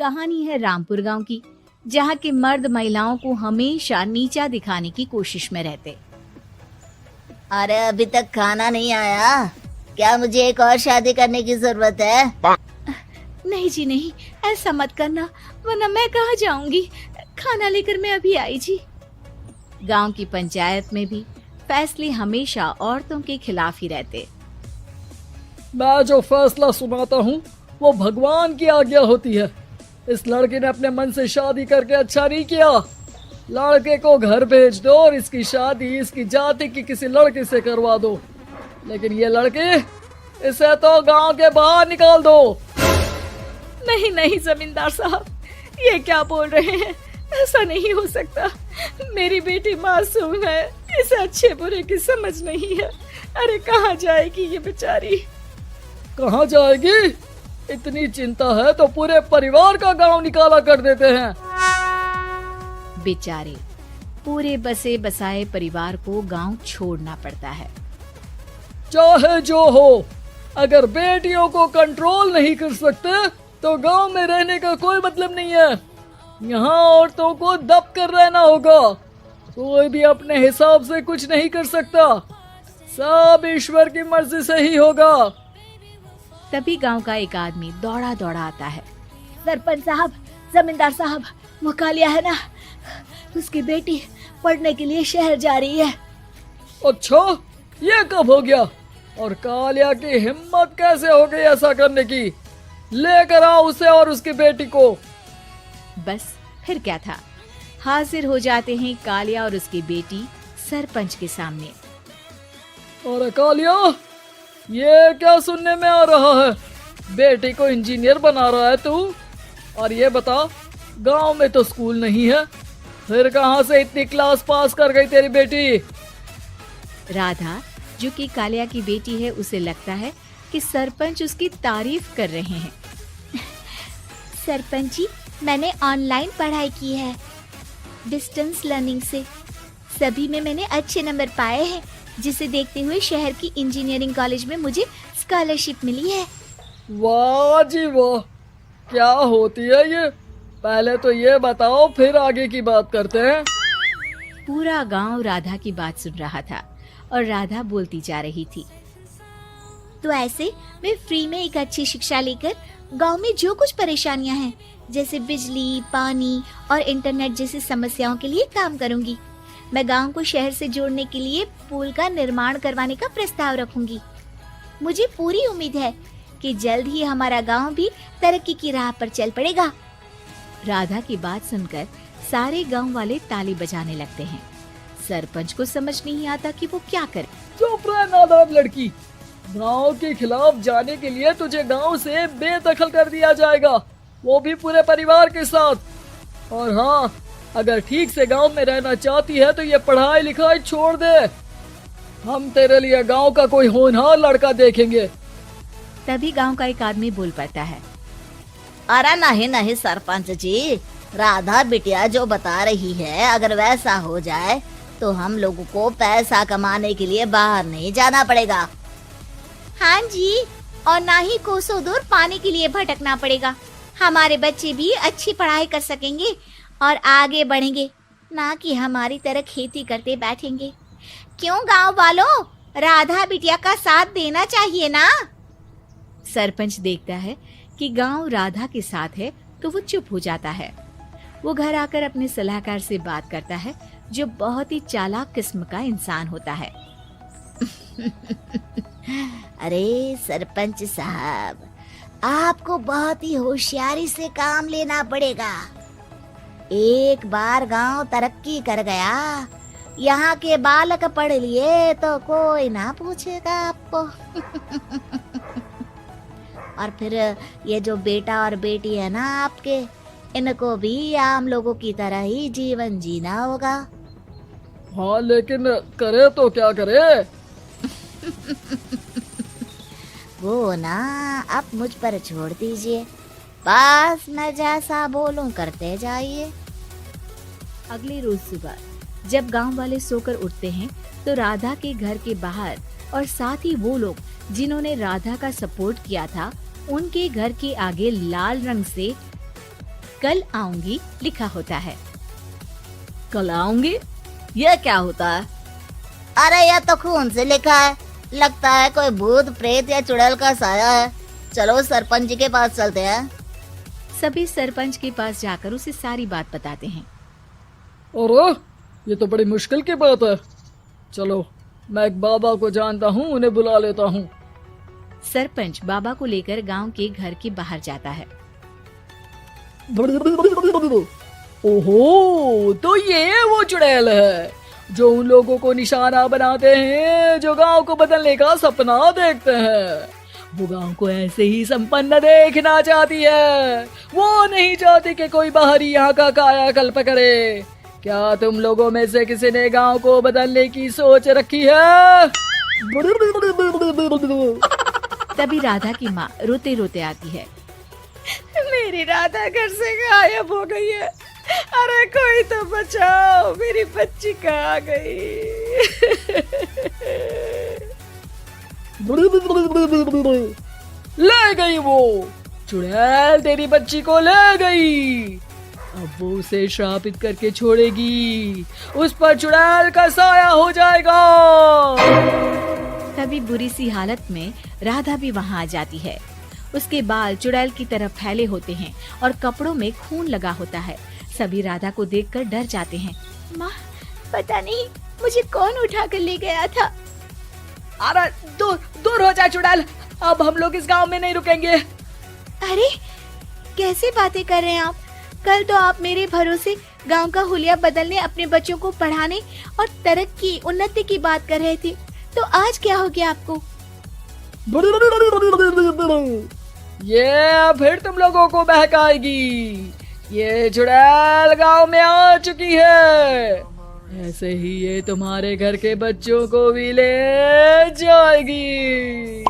कहानी है रामपुर गांव की, जहां के मर्द महिलाओं को हमेशा नीचा दिखाने की कोशिश में रहते। अरे अभी तक खाना नहीं आया, क्या मुझे एक और शादी करने की जरूरत है? नहीं जी नहीं, ऐसा मत करना, वरना मैं कहाँ जाऊंगी। खाना लेकर मैं अभी आई जी। गांव की पंचायत में भी फैसले हमेशा औरतों के खिलाफ ही रहते। मैं जो फैसला सुनाता हूँ वो भगवान की आज्ञा होती है। इस लड़के ने अपने मन से शादी करके अच्छा नहीं किया। लड़के को घर भेज दो और इसकी शादी इसकी जाति की किसी लड़के से करवा दो, लेकिन ये लड़की, इसे तो गांव के बाहर निकाल दो। नहीं नहीं जमींदार साहब, ये क्या बोल रहे हैं? ऐसा नहीं हो सकता। मेरी बेटी मासूम है, इसे अच्छे बुरे की समझ नहीं है। अरे कहाँ जाएगी ये बेचारी? कहाँ जाएगी? इतनी चिंता है तो पूरे परिवार का गांव निकाला कर देते हैं। बेचारे पूरे बसे बसाए परिवार को गांव छोड़ना पड़ता है। चाहे जो हो, अगर बेटियों को कंट्रोल नहीं कर सकते तो गांव में रहने का कोई मतलब नहीं है। यहाँ औरतों को दब कर रहना होगा। कोई भी अपने हिसाब से कुछ नहीं कर सकता, सब ईश्वर की मर्जी से ही होगा। तभी गांव का एक आदमी दौड़ा दौड़ा आता है। सरपंच साहब, जमींदार साहब, वो कालिया है ना, उसकी बेटी पढ़ने के लिए शहर जा रही है। अच्छा, ये कब हो गया? और कालिया की हिम्मत कैसे हो गई ऐसा करने की? लेकर आओ उसे और उसकी बेटी को। बस फिर क्या था, हाजिर हो जाते हैं कालिया और उसकी बेटी सरपंच के सामने। अरे कालिया, ये क्या सुनने में आ रहा है? बेटी को इंजीनियर बना रहा है तू? और ये बता, गांव में तो स्कूल नहीं है, फिर कहां से इतनी क्लास पास कर गई तेरी बेटी? राधा, जो कि कालिया की बेटी है, उसे लगता है कि सरपंच उसकी तारीफ कर रहे हैं। सरपंच जी, मैंने ऑनलाइन पढ़ाई की है, डिस्टेंस लर्निंग से। सभी में मैंने अच्छे नंबर पाए हैं, जिसे देखते हुए शहर की इंजीनियरिंग कॉलेज में मुझे स्कॉलरशिप मिली है। वाह जी वाह, क्या होती है ये? पहले तो ये बताओ, फिर आगे की बात करते हैं। पूरा गांव राधा की बात सुन रहा था और राधा बोलती जा रही थी। तो ऐसे मैं फ्री में एक अच्छी शिक्षा लेकर गांव में जो कुछ परेशानियां हैं, जैसे बिजली, पानी और इंटरनेट जैसी समस्याओं के लिए काम करूंगी। मैं गांव को शहर से जोड़ने के लिए पुल का निर्माण करवाने का प्रस्ताव रखूंगी। मुझे पूरी उम्मीद है कि जल्द ही हमारा गांव भी तरक्की की राह पर चल पड़ेगा। राधा की बात सुनकर सारे गांव वाले ताली बजाने लगते हैं। सरपंच को समझ नहीं आता कि वो क्या करे। चुप रह नादान लड़की, गांव के खिलाफ जाने के लिए तुझे गांव से बेदखल कर दिया जाएगा, वो भी पूरे परिवार के साथ। और हाँ, अगर ठीक से गांव में रहना चाहती है तो ये पढ़ाई लिखाई छोड़ दे। हम तेरे लिए गांव का कोई होनहार लड़का देखेंगे। तभी गांव का एक आदमी बोल पड़ता है। अरे नहीं नहीं सरपंच जी, राधा बिटिया जो बता रही है, अगर वैसा हो जाए तो हम लोगों को पैसा कमाने के लिए बाहर नहीं जाना पड़ेगा। हाँ जी, और ना ही कोसों दूर पानी के लिए भटकना पड़ेगा। हमारे बच्चे भी अच्छी पढ़ाई कर सकेंगे और आगे बढ़ेंगे, ना कि हमारी तरह खेती करते बैठेंगे। क्यों गांव वालों, राधा बिटिया का साथ देना चाहिए ना। सरपंच देखता है कि गांव राधा के साथ है तो वो चुप हो जाता है। वो घर आकर अपने सलाहकार से बात करता है, जो बहुत ही चालाक किस्म का इंसान होता है। अरे सरपंच साहब, आपको बहुत ही होशियारी से काम लेना पड़ेगा। एक बार गांव तरक्की कर गया, यहाँ के बालक पढ़ लिए तो कोई ना पूछेगा आपको। और फिर ये जो बेटा और बेटी है ना आपके, इनको भी आम लोगों की तरह ही जीवन जीना होगा। हाँ, लेकिन करे तो क्या करे? वो ना आप मुझ पर छोड़ दीजिए, बस मैं जैसा बोलूं करते जाइए। अगले रोज सुबह जब गांव वाले सोकर उठते हैं तो राधा के घर के बाहर और साथ ही वो लोग जिन्होंने राधा का सपोर्ट किया था, उनके घर के आगे लाल रंग से कल आऊंगी लिखा होता है। कल आऊंगी, ये क्या होता है? अरे यह तो खून से लिखा है, लगता है कोई भूत प्रेत या चुड़ैल का साया है। चलो सरपंच जी के पास चलते हैं। सभी सरपंच के पास जाकर उसे सारी बात बताते हैं। अरे ये तो बड़ी मुश्किल की बात है। चलो मैं एक बाबा को जानता हूँ, उन्हें बुला लेता हूँ। सरपंच बाबा को लेकर गांव के घर के बाहर जाता है। ओहो, तो ये वो चुड़ैल है जो उन लोगों को निशाना बनाते हैं जो गांव को बदलने का सपना देखते हैं। वो गांव को ऐसे ही संपन्न देखना चाहती है, वो नहीं चाहती कि कोई बाहरी यहाँ का कायाकल्प करे। क्या तुम लोगों में से किसी ने गांव को बदलने की सोच रखी है? तभी राधा की माँ रोते रोते आती है। मेरी राधा घर से गायब हो गई है। अरे कोई तो बचाओ, मेरी बच्ची कहाँ गई? ले गई वो चुड़ैल, तेरी बच्ची को ले गई। अब वो उसे श्रापित करके छोड़ेगी, उस पर चुड़ैल का साया हो जाएगा। तभी बुरी सी हालत में राधा भी वहाँ आ जाती है। उसके बाल चुड़ैल की तरफ फैले होते हैं और कपड़ों में खून लगा होता है। सभी राधा को देखकर डर जाते हैं। माँ, पता नहीं मुझे कौन उठा कर ले गया था। अरे दूर दूर हो जा चुड़ैल, अब हम लोग इस गांव में नहीं रुकेंगे। अरे कैसे बातें कर रहे हैं आप? कल तो आप मेरे भरोसे गांव का हुलिया बदलने, अपने बच्चों को पढ़ाने और तरक्की उन्नति की बात कर रहे थे, तो आज क्या हो गया आपको? ये फिर तुम लोगों को बहकाएगी। ये चुड़ैल गांव में आ चुकी है, ऐसे ही ये तुम्हारे घर के बच्चों को भी ले जाएगी।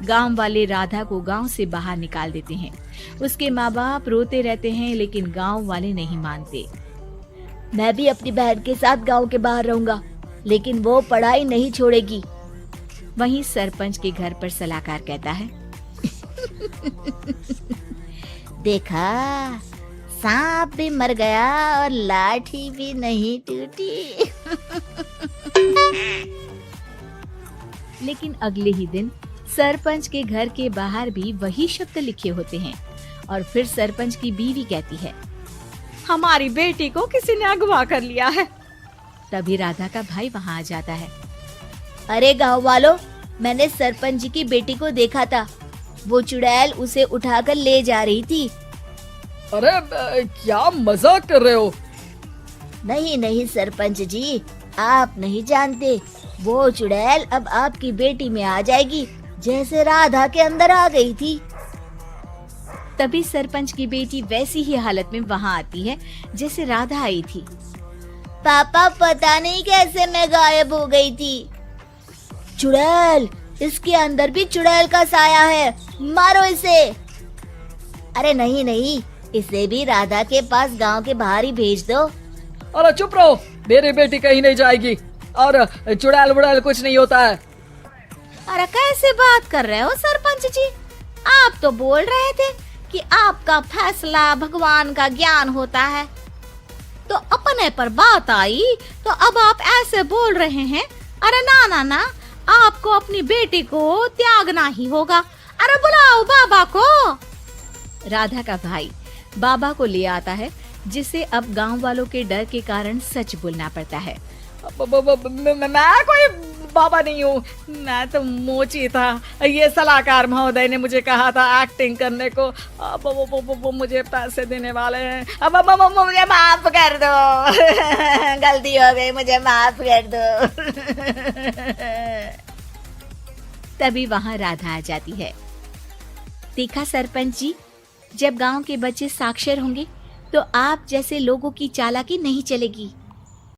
गांव वाले राधा को गांव से बाहर निकाल देते हैं। उसके माँ बाप रोते रहते हैं, लेकिन गांव वाले नहीं मानते। मैं भी अपनी बहन के साथ गांव के बाहर रहूंगा, लेकिन वो पढ़ाई नहीं छोड़ेगी। वहीं सरपंच के घर पर सलाहकार कहता है। देखा, सांप भी मर गया और लाठी भी नहीं टूटी। लेकिन अगले ही दिन सरपंच के घर के बाहर भी वही शब्द लिखे होते हैं और फिर सरपंच की बीवी कहती है, हमारी बेटी को किसी ने अगवा कर लिया है। तभी राधा का भाई वहाँ आ जाता है। अरे गांव वालों, मैंने सरपंच जी की बेटी को देखा था। वो चुड़ैल उसे उठाकर ले जा रही थी। अरे क्या मजाक कर रहे हो? नहीं नहीं सरपंच जी, आप नहीं जानते। वो चुड़ैल अब आपकी बेटी में आ जाएगी, जैसे राधा के अंदर आ गई थी। तभी सरपंच की बेटी वैसी ही हालत में वहाँ आती है जैसे राधा आई थी। पापा, पता नहीं कैसे मैं गायब हो गई थी। चुड़ैल, इसके अंदर भी चुड़ैल का साया है, मारो इसे। अरे नहीं नहीं, इसे भी राधा के पास गांव के बाहर ही भेज दो। अरे चुप रहो, मेरी बेटी कहीं नहीं जाएगी और चुड़ैल वुड़ैल कुछ नहीं होता है। अरे कैसे बात कर रहे हो सरपंच जी? आप तो बोल रहे थे कि आपका फैसला भगवान का ज्ञान होता है, तो अपने पर बात आई तो अब आप ऐसे बोल रहे हैं। अरे ना ना ना, आपको अपनी बेटी को त्यागना ही होगा। अरे बुलाओ बाबा को। राधा का भाई बाबा को ले आता है, जिसे अब गांव वालों के डर के कारण सच बोलना पड़ता है। मैं कोई बाबा नहीं हूँ, मैं तो मोची था। ये सलाहकार महोदय ने मुझे कहा था एक्टिंग करने को। अब वो मुझे पैसे देने वाले हैं। अब मुझे माफ कर दो। गलती हो गई, मुझे माफ कर दो। तभी वहाँ राधा आ जाती है। देखा सरपंच जी, जब गांव के बच्चे साक्षर होंगे तो आप जैसे लोगों की चालाकी नहीं चलेगी।